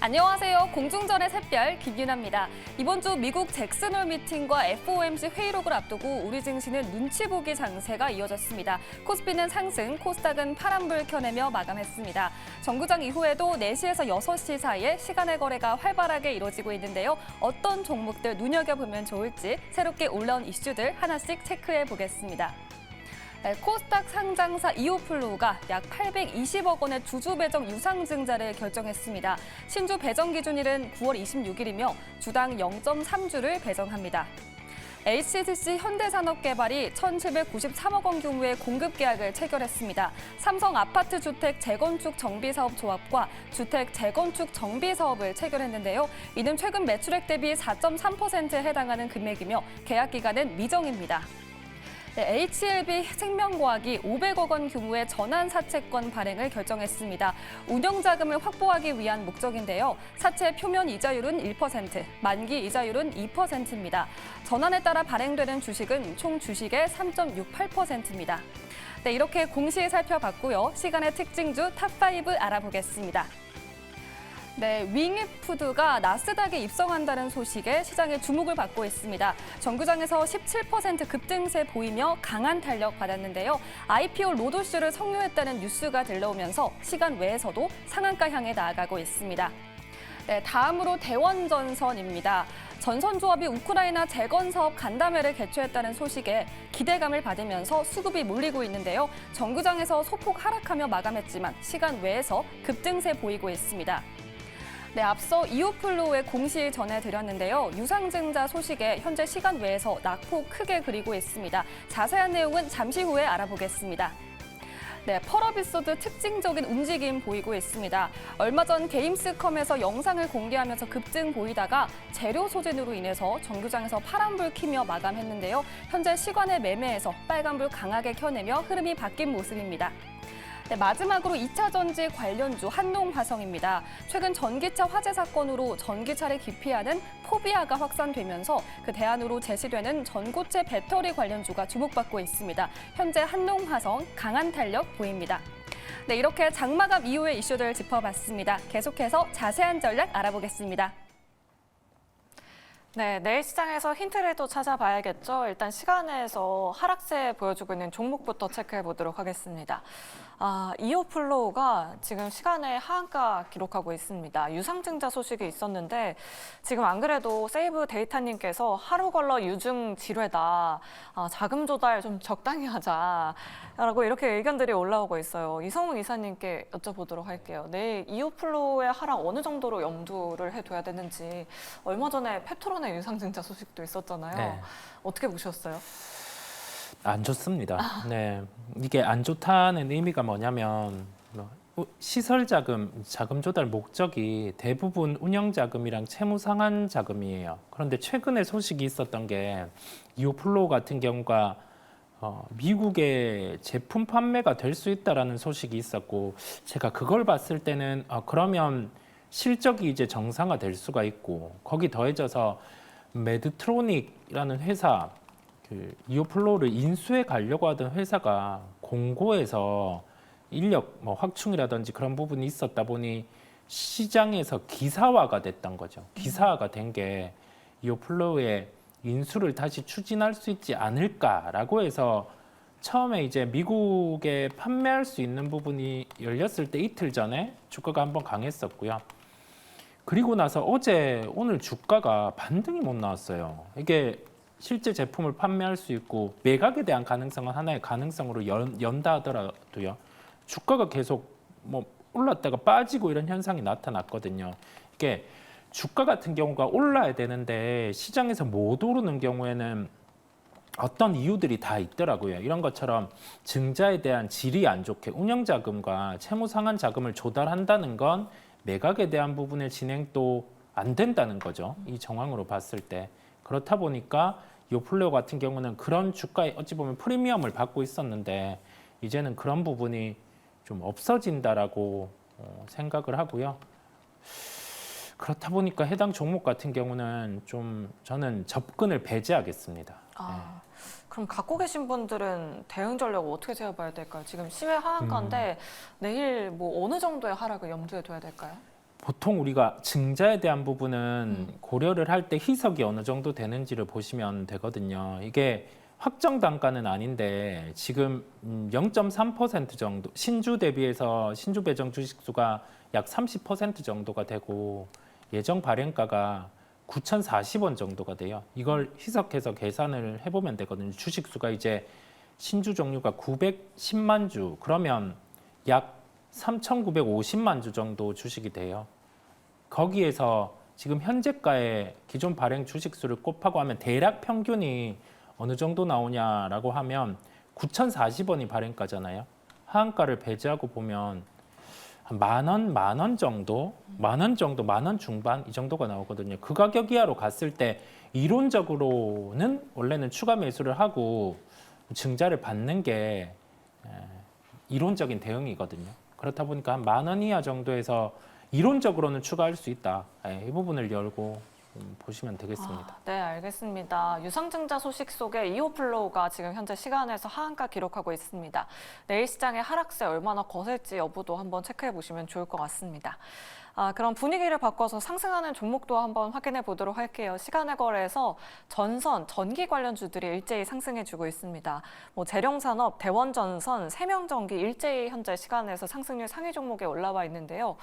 안녕하세요. 공중전의 샛별 김윤아입니다. 이번 주 미국 잭슨홀 미팅과 FOMC 회의록을 앞두고 우리 증시는 눈치 보기 장세가 이어졌습니다. 코스피는 상승, 코스닥은 파란불 켜내며 마감했습니다. 정구장 이후에도 4시에서 6시 사이에 시간의 거래가 활발하게 이뤄지고 있는데요. 어떤 종목들 눈여겨보면 좋을지 새롭게 올라온 이슈들 하나씩 체크해 보겠습니다. 코스닥 상장사 이오플로우가 약 820억 원의 주주 배정 유상증자를 결정했습니다. 신주 배정 기준일은 9월 26일이며 주당 0.3주를 배정합니다. HCC 현대산업개발이 1,793억 원 규모의 공급 계약을 체결했습니다. 삼성 아파트 주택 재건축 정비사업 조합과 주택 재건축 정비 사업을 체결했는데요. 이는 최근 매출액 대비 4.3%에 해당하는 금액이며 계약 기간은 미정입니다. HLB 생명과학이 500억 원 규모의 전환 사채권 발행을 결정했습니다. 운영자금을 확보하기 위한 목적인데요. 사채 표면 이자율은 1%, 만기 이자율은 2%입니다. 전환에 따라 발행되는 주식은 총 주식의 3.68%입니다. 네, 이렇게 공시 살펴봤고요. 시간의 특징주 탑5 알아보겠습니다. 네, 윙이푸드가 나스닥에 입성한다는 소식에 시장의 주목을 받고 있습니다. 정규장에서 17% 급등세 보이며 강한 탄력 받았는데요. IPO 로드쇼를 성료했다는 뉴스가 들러오면서 시간 외에서도 상한가 향해 나아가고 있습니다. 네, 다음으로 대원전선입니다. 전선조합이 우크라이나 재건사업 간담회를 개최했다는 소식에 기대감을 받으면서 수급이 몰리고 있는데요. 정규장에서 소폭 하락하며 마감했지만 시간 외에서 급등세 보이고 있습니다. 네, 앞서 이오플로우의 공시 전해드렸는데요. 유상증자 소식에 현재 시간 외에서 낙폭 크게 그리고 있습니다. 자세한 내용은 잠시 후에 알아보겠습니다. 네, 펄어비소드 특징적인 움직임 보이고 있습니다. 얼마 전 게임스컴에서 영상을 공개하면서 급등 보이다가 재료 소진으로 인해서 정규장에서 파란불 켜며 마감했는데요. 현재 시간의 매매에서 빨간불 강하게 켜내며 흐름이 바뀐 모습입니다. 네, 마지막으로 2차 전지 관련주 한농화성입니다. 최근 전기차 화재 사건으로 전기차를 기피하는 포비아가 확산되면서 그 대안으로 제시되는 전고체 배터리 관련주가 주목받고 있습니다. 현재 한농화성 강한 탄력 보입니다. 네, 이렇게 장마감 이후의 이슈들 짚어봤습니다. 계속해서 자세한 전략 알아보겠습니다. 네, 내일 시장에서 힌트를 또 찾아봐야겠죠. 일단 시간에서 하락세 보여주고 있는 종목부터 체크해 보도록 하겠습니다. 이오플로우가 지금 시간에 하한가 기록하고 있습니다. 유상증자 소식이 있었는데 지금 안 그래도 세이브 데이터님께서 하루 걸러 유증 지뢰다. 자금 조달 좀 적당히 하자라고 이렇게 의견들이 올라오고 있어요. 이성훈 이사님께 여쭤보도록 할게요. 내일 이오플로우의 하락 어느 정도로 염두를 해둬야 되는지 얼마 전에 페트론의 유상증자 소식도 있었잖아요. 네. 어떻게 보셨어요? 안 좋습니다. 네, 이게 안 좋다는 의미가 뭐냐면 시설 자금, 자금 조달 목적이 대부분 운영 자금이랑 채무 상환 자금이에요. 그런데 최근에 소식이 있었던 게 이오플로우 같은 경우가 미국의 제품 판매가 될 수 있다라는 소식이 있었고 제가 그걸 봤을 때는 그러면 실적이 이제 정상화될 수가 있고 거기 더해져서 메드트로닉이라는 회사 이오플로우를 인수해 가려고 하던 회사가 공고에서 인력 확충이라든지 그런 부분이 있었다 보니 시장에서 기사화가 됐던 거죠. 기사화가 된 게 이오플로우의 인수를 다시 추진할 수 있지 않을까라고 해서 처음에 이제 미국에 판매할 수 있는 부분이 열렸을 때 이틀 전에 주가가 한번 강했었고요. 그리고 나서 오늘 주가가 반등이 못 나왔어요. 이게 실제 제품을 판매할 수 있고 매각에 대한 가능성은 하나의 가능성으로 연다 하더라도요. 주가가 계속 올랐다가 빠지고 이런 현상이 나타났거든요. 이게 주가 같은 경우가 올라야 되는데 시장에서 못 오르는 경우에는 어떤 이유들이 다 있더라고요. 이런 것처럼 증자에 대한 질이 안 좋게 운영자금과 채무상환 자금을 조달한다는 건 매각에 대한 부분의 진행도 안 된다는 거죠. 이 정황으로 봤을 때. 그렇다 보니까 이오플로우 같은 경우는 그런 주가에 어찌 보면 프리미엄을 받고 있었는데 이제는 그런 부분이 좀 없어진다라고 생각을 하고요. 그렇다 보니까 해당 종목 같은 경우는 좀 저는 접근을 배제하겠습니다. 그럼 갖고 계신 분들은 대응 전략을 어떻게 세워봐야 될까요? 지금 시외 하한가인데 내일 어느 정도의 하락을 염두에 둬야 될까요? 보통 우리가 증자에 대한 부분은 고려를 할 때 희석이 어느 정도 되는지를 보시면 되거든요. 이게 확정 단가는 아닌데 지금 0.3% 정도 신주 대비해서 신주 배정 주식수가 약 30% 정도가 되고 예정 발행가가 9,040원 정도가 돼요. 이걸 희석해서 계산을 해보면 되거든요. 주식수가 이제 신주 종류가 910만 주 그러면 약 3,950만 주 정도 주식이 돼요. 거기에서 지금 현재가의 기존 발행 주식수를 곱하고 하면 대략 평균이 어느 정도 나오냐라고 하면 9,040원이 발행가잖아요. 하한가를 배제하고 보면 한 만 원 정도, 만 원 중반 이 정도가 나오거든요. 그 가격 이하로 갔을 때 이론적으로는 원래는 추가 매수를 하고 증자를 받는 게 이론적인 대응이거든요. 그렇다 보니까 한 만 원 이하 정도에서 이론적으로는 추가할 수 있다. 이 부분을 열고 보시면 되겠습니다. 네, 알겠습니다. 유상증자 소식 속에 이오플로우가 지금 현재 시간에서 하한가 기록하고 있습니다. 내일 시장의 하락세 얼마나 거셀지 여부도 한번 체크해 보시면 좋을 것 같습니다. 그럼 분위기를 바꿔서 상승하는 종목도 한번 확인해 보도록 할게요. 시간의 거래에서 전선, 전기 관련주들이 일제히 상승해주고 있습니다. 재룡산업, 대원전선, 세명전기 일제히 현재 시간에서 상승률 상위 종목에 올라와 있는데요.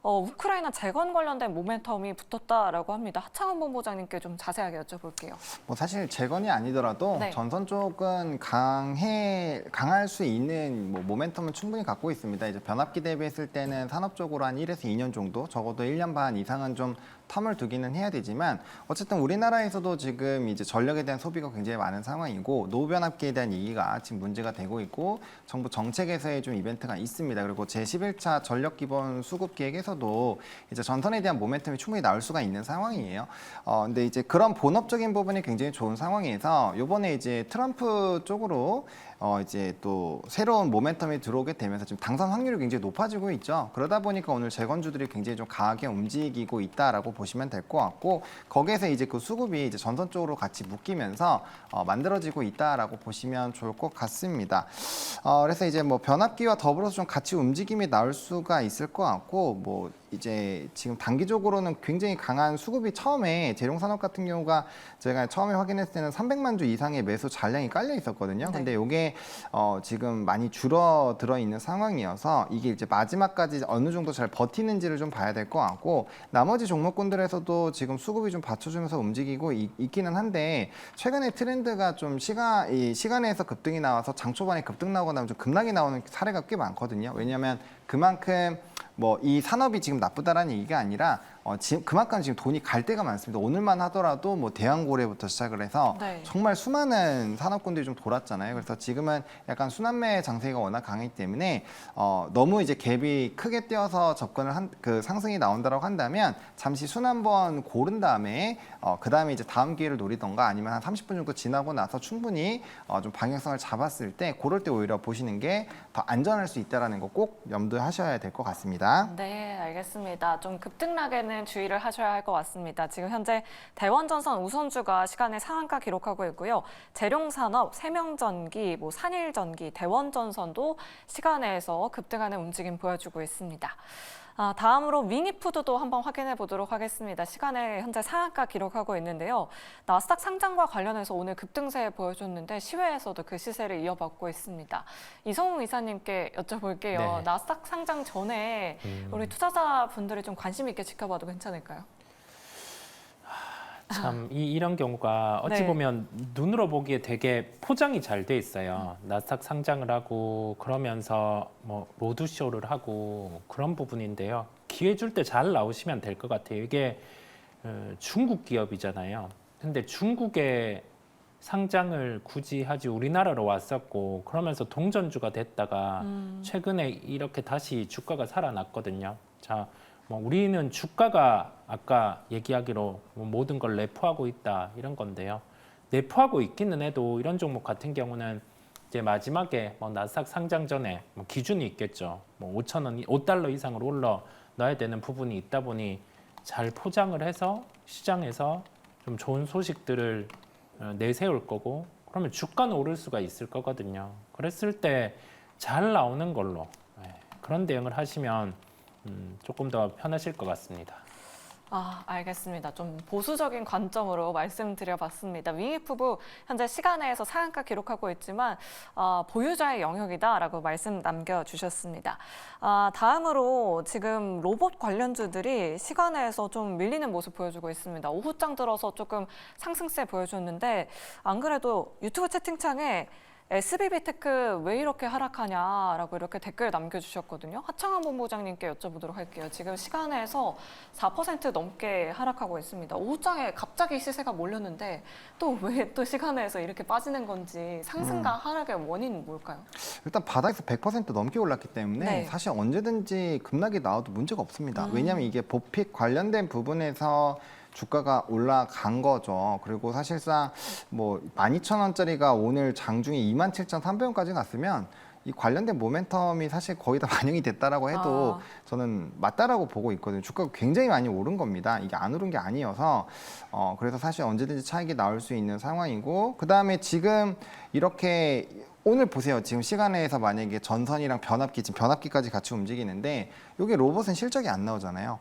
우크라이나 재건 관련된 모멘텀이 붙었다라고 합니다. 하창원 본부장님께 좀 자세하게 여쭤볼게요. 사실 재건이 아니더라도 네. 전선 쪽은 강할 수 있는 모멘텀은 충분히 갖고 있습니다. 이제 변압기 대비했을 때는 산업 쪽으로 한 1에서 2년 정도, 적어도 1년 반 이상은 좀 텀을 두기는 해야 되지만 어쨌든 우리나라에서도 지금 이제 전력에 대한 소비가 굉장히 많은 상황이고 노변압기에 대한 얘기가 지금 문제가 되고 있고 정부 정책에서의 좀 이벤트가 있습니다. 그리고 제11차 전력 기본 수급 계획에서도 이제 전선에 대한 모멘텀이 충분히 나올 수가 있는 상황이에요. 근데 이제 그런 본업적인 부분이 굉장히 좋은 상황에서 이번에 이제 트럼프 쪽으로 이제 또 새로운 모멘텀이 들어오게 되면서 지금 당선 확률이 굉장히 높아지고 있죠. 그러다 보니까 오늘 재건주들이 굉장히 좀 강하게 움직이고 있다라고 보시면 될 것 같고 거기에서 이제 그 수급이 이제 전선 쪽으로 같이 묶이면서 만들어지고 있다라고 보시면 좋을 것 같습니다. 그래서 이제 변압기와 더불어서 좀 같이 움직임이 나올 수가 있을 것 같고 이제 지금 단기적으로는 굉장히 강한 수급이 처음에 재룡산업 같은 경우가 제가 처음에 확인했을 때는 300만 주 이상의 매수 잔량이 깔려 있었거든요. 근데 이게 지금 많이 줄어들어 있는 상황이어서 이게 이제 마지막까지 어느 정도 잘 버티는지를 좀 봐야 될 것 같고 나머지 종목군들에서도 지금 수급이 좀 받쳐주면서 움직이고 있기는 한데 최근에 트렌드가 좀 시간에서 급등이 나와서 장 초반에 급등 나오거나 좀 급락이 나오는 사례가 꽤 많거든요. 왜냐하면 그만큼 이 산업이 지금 나쁘다라는 얘기가 아니라 그만큼 지금 돈이 갈 데가 많습니다. 오늘만 하더라도 대왕고래부터 시작을 해서 네. 정말 수많은 산업군들이 좀 돌았잖아요. 그래서 지금은 약간 순환매 장세가 워낙 강하기 때문에 너무 이제 갭이 크게 뛰어서 접근을 그 상승이 나온다라고 한다면 잠시 순 한번 고른 다음에 그 다음에 이제 다음 기회를 노리던가 아니면 한 30분 정도 지나고 나서 충분히 좀 방향성을 잡았을 때 그럴 때 오히려 보시는 게 더 안전할 수 있다라는 거 꼭 염두하셔야 될 것 같습니다. 네, 알겠습니다. 좀 급등락에는 주의를 하셔야 할 것 같습니다. 지금 현재 대원전선 우선주가 시간에 상한가 기록하고 있고요. 재룡산업, 세명전기, 산일전기, 대원전선도 시간에서 급등하는 움직임 보여주고 있습니다. 다음으로 미니푸드도 한번 확인해 보도록 하겠습니다. 시간에 현재 상한가 기록하고 있는데요. 나스닥 상장과 관련해서 오늘 급등세 보여줬는데 시외에서도 그 시세를 이어받고 있습니다. 이성웅 이사님께 여쭤볼게요. 네. 나스닥 상장 전에 우리 투자자분들이 좀 관심 있게 지켜봐도 괜찮을까요? 참 이런 경우가 어찌 네. 보면 눈으로 보기에 되게 포장이 잘 돼 있어요. 나스닥 상장을 하고 그러면서 로드쇼를 하고 그런 부분인데요. 기회 줄 때 잘 나오시면 될 것 같아요. 이게 중국 기업이잖아요. 근데 중국에 상장을 굳이 하지 우리나라로 왔었고 그러면서 동전주가 됐다가 최근에 이렇게 다시 주가가 살아났거든요. 자, 우리는 주가가 아까 얘기하기로 모든 걸 내포하고 있다 이런 건데요. 내포하고 있기는 해도 이런 종목 같은 경우는 이제 마지막에 나스닥 상장 전에 기준이 있겠죠. 5,000원, 5달러 이상으로 올라 놔야 되는 부분이 있다 보니 잘 포장을 해서 시장에서 좀 좋은 소식들을 내세울 거고 그러면 주가는 오를 수가 있을 거거든요. 그랬을 때 잘 나오는 걸로 그런 대응을 하시면 조금 더 편하실 것 같습니다. 알겠습니다. 좀 보수적인 관점으로 말씀드려봤습니다. 윙이프부 현재 시간외에서 상한가 기록하고 있지만 보유자의 영역이다라고 말씀 남겨주셨습니다. 다음으로 지금 로봇 관련주들이 시간외에서 좀 밀리는 모습 보여주고 있습니다. 오후장 들어서 조금 상승세 보여줬는데 안 그래도 유튜브 채팅창에 SBB테크 왜 이렇게 하락하냐라고 이렇게 댓글 남겨주셨거든요. 하창한 본부장님께 여쭤보도록 할게요. 지금 시간에서 4% 넘게 하락하고 있습니다. 오후장에 갑자기 시세가 몰렸는데 또 왜 또 시간에서 이렇게 빠지는 건지 상승과 하락의 원인은 뭘까요? 일단 바닥에서 100% 넘게 올랐기 때문에 네. 사실 언제든지 급락이 나와도 문제가 없습니다. 왜냐하면 이게 보픽 관련된 부분에서 주가가 올라간 거죠. 그리고 사실상 뭐 12,000원짜리가 오늘 장중에 27,300원까지 갔으면 이 관련된 모멘텀이 사실 거의 다 반영이 됐다라고 해도 저는 맞다라고 보고 있거든요. 주가가 굉장히 많이 오른 겁니다. 이게 안 오른 게 아니어서 그래서 사실 언제든지 차익이 나올 수 있는 상황이고, 그 다음에 지금 이렇게 오늘 보세요. 지금 시간에서 만약에 전선이랑 변압기, 지금 변압기까지 같이 움직이는데 이게 로봇은 실적이 안 나오잖아요.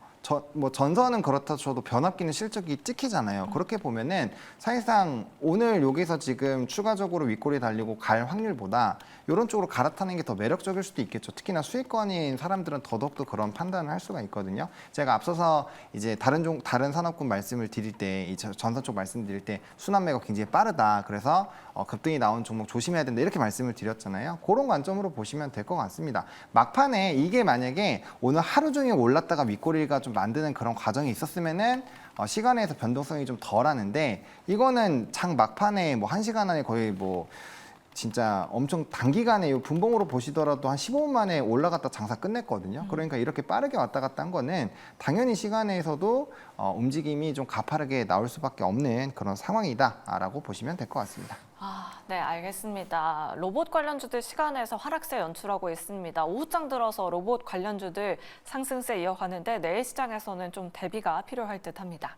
뭐 전선은 그렇다 쳐도 변압기는 실적이 찍히잖아요. 그렇게 보면은 사실상 오늘 여기서 지금 추가적으로 윗골이 달리고 갈 확률보다 이런 쪽으로 갈아타는 게 더 매력적일 수도 있겠죠. 특히나 수익권인 사람들은 더더욱더 그런 판단을 할 수가 있거든요. 제가 앞서서 이제 다른 산업군 말씀을 드릴 때, 이 전선 쪽 말씀드릴 때 순환매가 굉장히 빠르다. 그래서 급등이 나온 종목 조심해야 된다. 이렇게 말씀을 드렸잖아요. 그런 관점으로 보시면 될 것 같습니다. 막판에 이게 만약에 오늘 하루 종일 올랐다가 윗꼬리가 좀 만드는 그런 과정이 있었으면은 시간에서 변동성이 좀 덜하는데, 이거는 장 막판에 뭐 1시간 안에 거의 뭐 진짜 엄청 단기간에 이 분봉으로 보시더라도 한 15분 만에 올라갔다 장사 끝냈거든요. 그러니까 이렇게 빠르게 왔다 갔다 한 거는 당연히 시간에서도 움직임이 좀 가파르게 나올 수밖에 없는 그런 상황이다라고 보시면 될 것 같습니다. 네, 알겠습니다. 로봇 관련주들 시간에서 하락세 연출하고 있습니다. 오후장 들어서 로봇 관련주들 상승세 이어가는데 내일 시장에서는 좀 대비가 필요할 듯합니다.